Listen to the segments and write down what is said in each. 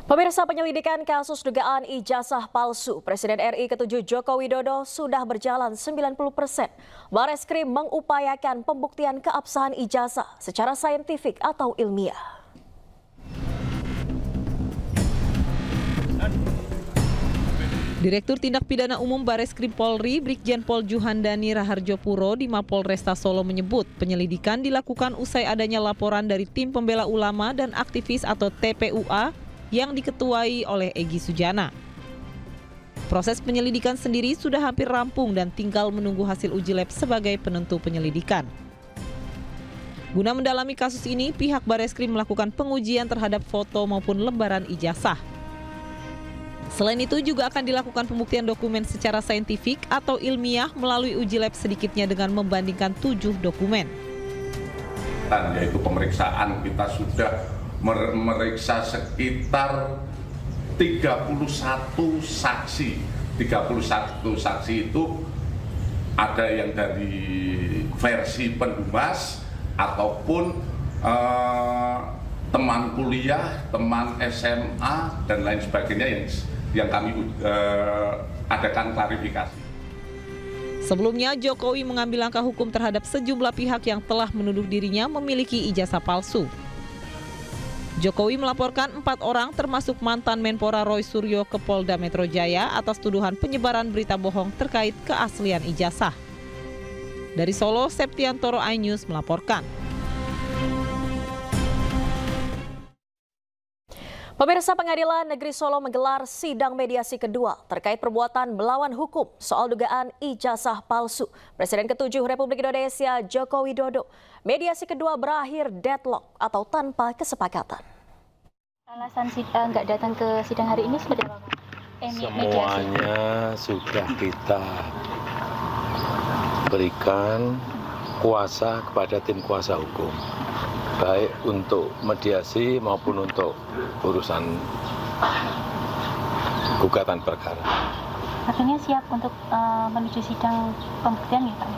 Pemirsa, penyelidikan kasus dugaan ijazah palsu Presiden RI ke-7 Joko Widodo sudah berjalan 90%. Bareskrim mengupayakan pembuktian keabsahan ijazah secara saintifik atau ilmiah. Direktur Tindak Pidana Umum Bareskrim Polri, Brigjen Pol Juhandani Raharjopuro di Mapolresta Solo menyebut penyelidikan dilakukan usai adanya laporan dari Tim Pembela Ulama dan Aktivis atau TPUA yang diketuai oleh Egy Sujana. Proses penyelidikan sendiri sudah hampir rampung dan tinggal menunggu hasil uji lab sebagai penentu penyelidikan. Guna mendalami kasus ini, pihak Bareskrim melakukan pengujian terhadap foto maupun lembaran ijazah. Selain itu juga akan dilakukan pembuktian dokumen secara saintifik atau ilmiah melalui uji lab sedikitnya dengan membandingkan 7 dokumen. Yaitu pemeriksaan kita sudah memeriksa sekitar 31 saksi. 31 saksi itu ada yang dari versi pendumas ataupun teman kuliah, teman SMA dan lain sebagainya yang kami adakan klarifikasi. Sebelumnya, Jokowi mengambil langkah hukum terhadap sejumlah pihak yang telah menuduh dirinya memiliki ijazah palsu. Jokowi melaporkan 4 orang termasuk mantan Menpora Roy Suryo ke Polda Metro Jaya atas tuduhan penyebaran berita bohong terkait keaslian ijazah. Dari Solo, Septiantoro iNews melaporkan. Pemirsa, Pengadilan Negeri Solo menggelar sidang mediasi kedua terkait perbuatan melawan hukum soal dugaan ijazah palsu Presiden ke-7 Republik Indonesia Joko Widodo. Mediasi kedua berakhir deadlock atau tanpa kesepakatan. Alasan nggak datang ke sidang hari ini seperti apa? Semuanya sudah kita berikan kuasa kepada tim kuasa hukum, baik untuk mediasi maupun untuk urusan gugatan perkara. Artinya siap untuk menuju sidang pembuktian ya Pak?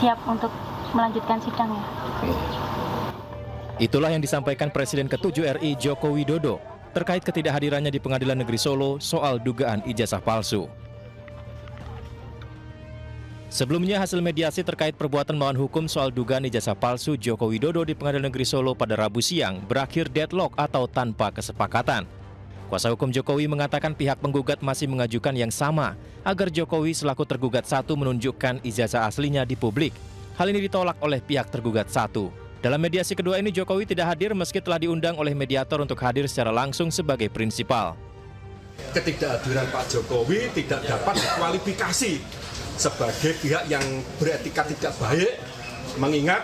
Siap untuk melanjutkan sidangnya? Itulah yang disampaikan Presiden ke-7 RI Joko Widodo terkait ketidakhadirannya di Pengadilan Negeri Solo soal dugaan ijazah palsu. Sebelumnya, hasil mediasi terkait perbuatan melawan hukum soal dugaan ijazah palsu Joko Widodo di Pengadilan Negeri Solo pada Rabu siang berakhir deadlock atau tanpa kesepakatan. Kuasa hukum Jokowi mengatakan pihak penggugat masih mengajukan yang sama agar Jokowi selaku tergugat 1 menunjukkan ijazah aslinya di publik. Hal ini ditolak oleh pihak tergugat 1. Dalam mediasi kedua ini, Jokowi tidak hadir meski telah diundang oleh mediator untuk hadir secara langsung sebagai prinsipal. Ketidakhadiran Pak Jokowi tidak dapat dikualifikasi sebagai pihak yang beretika tidak baik, mengingat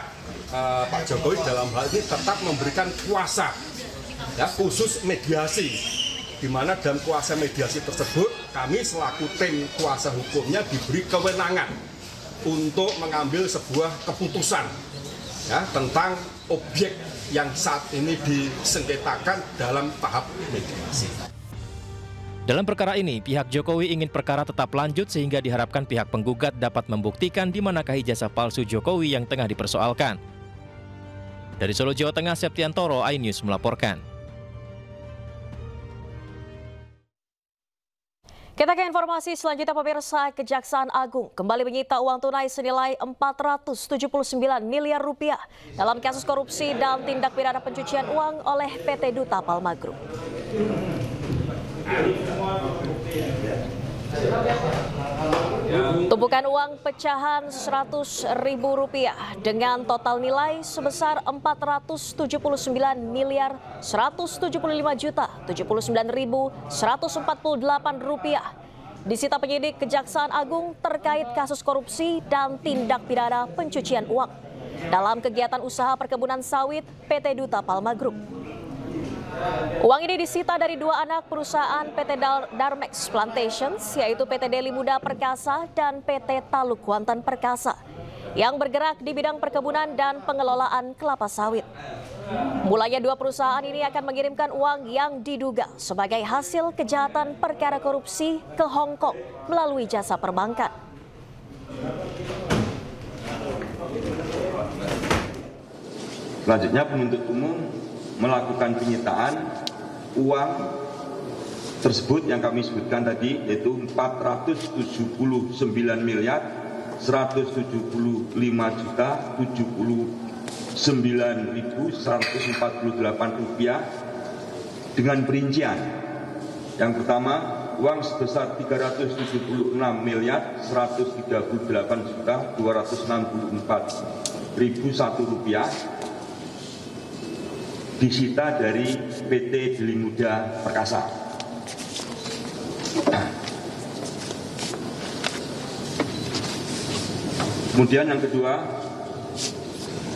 Pak Jokowi dalam hal ini tetap memberikan kuasa ya, khusus mediasi, di mana dalam kuasa mediasi tersebut kami selaku tim kuasa hukumnya diberi kewenangan untuk mengambil sebuah keputusan ya, tentang objek yang saat ini disengketakan dalam tahap mediasi. Dalam perkara ini, pihak Jokowi ingin perkara tetap lanjut sehingga diharapkan pihak penggugat dapat membuktikan di manakah ijazah palsu Jokowi yang tengah dipersoalkan. Dari Solo, Jawa Tengah, Septiantoro iNews melaporkan. Kita ke informasi selanjutnya, pemirsa. Kejaksaan Agung kembali menyita uang tunai senilai 479 miliar rupiah dalam kasus korupsi dan tindak pidana pencucian uang oleh PT Duta Palma Group. Tumpukan uang pecahan Rp100.000 dengan total nilai sebesar Rp479.179.148 disita penyidik Kejaksaan Agung terkait kasus korupsi dan tindak pidana pencucian uang dalam kegiatan usaha perkebunan sawit PT Duta Palma Group. Uang ini disita dari 2 anak perusahaan PT Darmex Plantations, yaitu PT Deli Muda Perkasa dan PT Taluk Kuantan Perkasa, yang bergerak di bidang perkebunan dan pengelolaan kelapa sawit. Mulanya 2 perusahaan ini akan mengirimkan uang yang diduga sebagai hasil kejahatan perkara korupsi ke Hong Kong melalui jasa perbankan. Selanjutnya penuntut umum melakukan penyitaan uang tersebut yang kami sebutkan tadi, yaitu 479.175.079.148 rupiah dengan perincian. Yang pertama, uang sebesar 376.138.264.001 rupiah disita dari PT Deling Muda Perkasa. Kemudian yang kedua,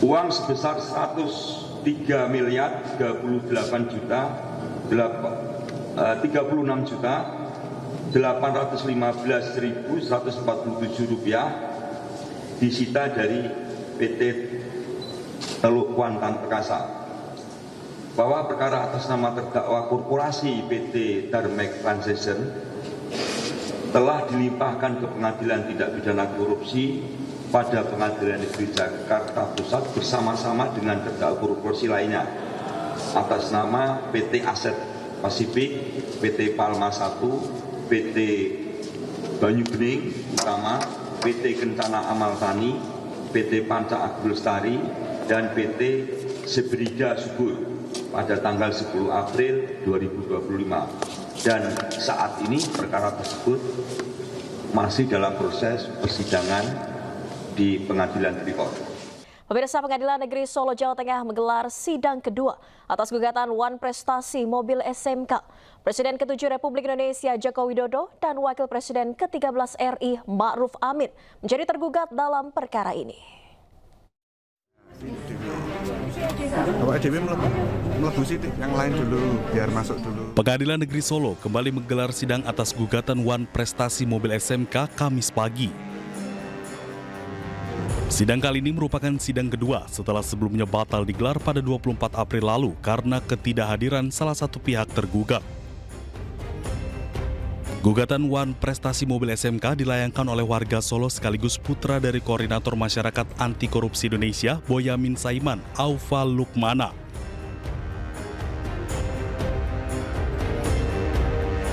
uang sebesar 36.815.147 rupiah disita dari PT Teluk Kuantan Perkasa. Bahwa perkara atas nama terdakwa korporasi PT Darmek Transition telah dilimpahkan ke Pengadilan Tindak Pidana Korupsi pada Pengadilan Negeri Jakarta Pusat bersama-sama dengan terdakwa korupsi lainnya atas nama PT Aset Pasifik, PT Palma 1, PT Banyu Bening Utama, PT Kencana Amal Tani, PT Panca Agro Lestari, dan PT Sebrida Subur pada tanggal 10 April 2025. Dan saat ini perkara tersebut masih dalam proses persidangan di Pengadilan Tipikor. Pemirsa, Pengadilan Negeri Solo, Jawa Tengah menggelar sidang kedua atas gugatan Wan Prestasi Mobil SMK. Presiden ke-7 Republik Indonesia Joko Widodo dan Wakil Presiden ke-13 RI Ma'ruf Amin menjadi tergugat dalam perkara ini. Yang lain dulu, biar masuk dulu. Pengadilan Negeri Solo kembali menggelar sidang atas gugatan Wan Prestasi Mobil SMK Kamis pagi. Sidang kali ini merupakan sidang kedua setelah sebelumnya batal digelar pada 24 April lalu karena ketidakhadiran salah satu pihak tergugat. Gugatan Wan Prestasi Mobil SMK dilayangkan oleh warga Solo sekaligus putra dari Koordinator Masyarakat Anti Korupsi Indonesia, Boyamin Saiman, Aufa Lukmana.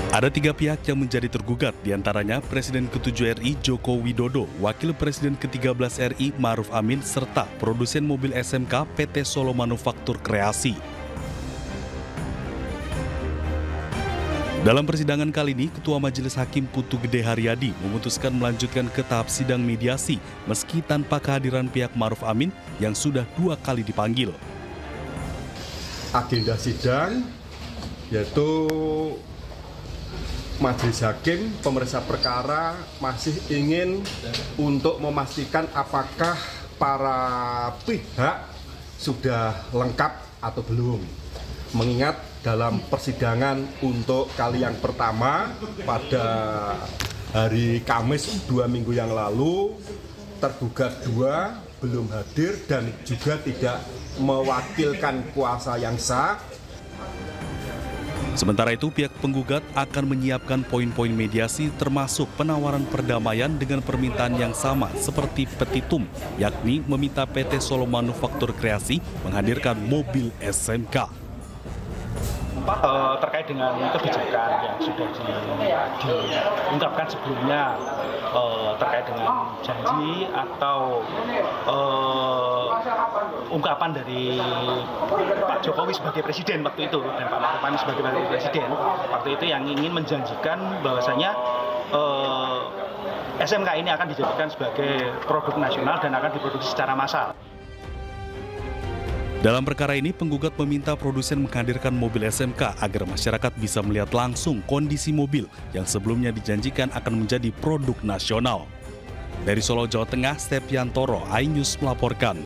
Ada 3 pihak yang menjadi tergugat, diantaranya Presiden ke-7 RI Joko Widodo, Wakil Presiden ke-13 RI Ma'ruf Amin, serta produsen mobil SMK PT Solo Manufaktur Kreasi. Dalam persidangan kali ini, Ketua Majelis Hakim Putu Gede Haryadi memutuskan melanjutkan ke tahap sidang mediasi meski tanpa kehadiran pihak Ma'ruf Amin yang sudah 2 kali dipanggil. Agenda sidang yaitu Majelis Hakim pemeriksa perkara masih ingin untuk memastikan apakah para pihak sudah lengkap atau belum. Mengingat dalam persidangan untuk kali yang pertama pada hari Kamis 2 minggu yang lalu, tergugat 2 belum hadir dan juga tidak mewakilkan kuasa yang sah. Sementara itu, pihak penggugat akan menyiapkan poin-poin mediasi termasuk penawaran perdamaian dengan permintaan yang sama seperti petitum, yakni meminta PT Solo Manufaktur Kreasi menghadirkan mobil SMK. Terkait dengan kebijakan yang sudah diungkapkan sebelumnya terkait dengan janji atau ungkapan dari Pak Jokowi sebagai presiden waktu itu dan Pak Ma'ruf Amin sebagai wakil presiden waktu itu yang ingin menjanjikan bahwasanya SMK ini akan dijadikan sebagai produk nasional dan akan diproduksi secara massal. Dalam perkara ini, penggugat meminta produsen menghadirkan mobil SMK agar masyarakat bisa melihat langsung kondisi mobil yang sebelumnya dijanjikan akan menjadi produk nasional. Dari Solo, Jawa Tengah, Stepiantoro, iNews melaporkan.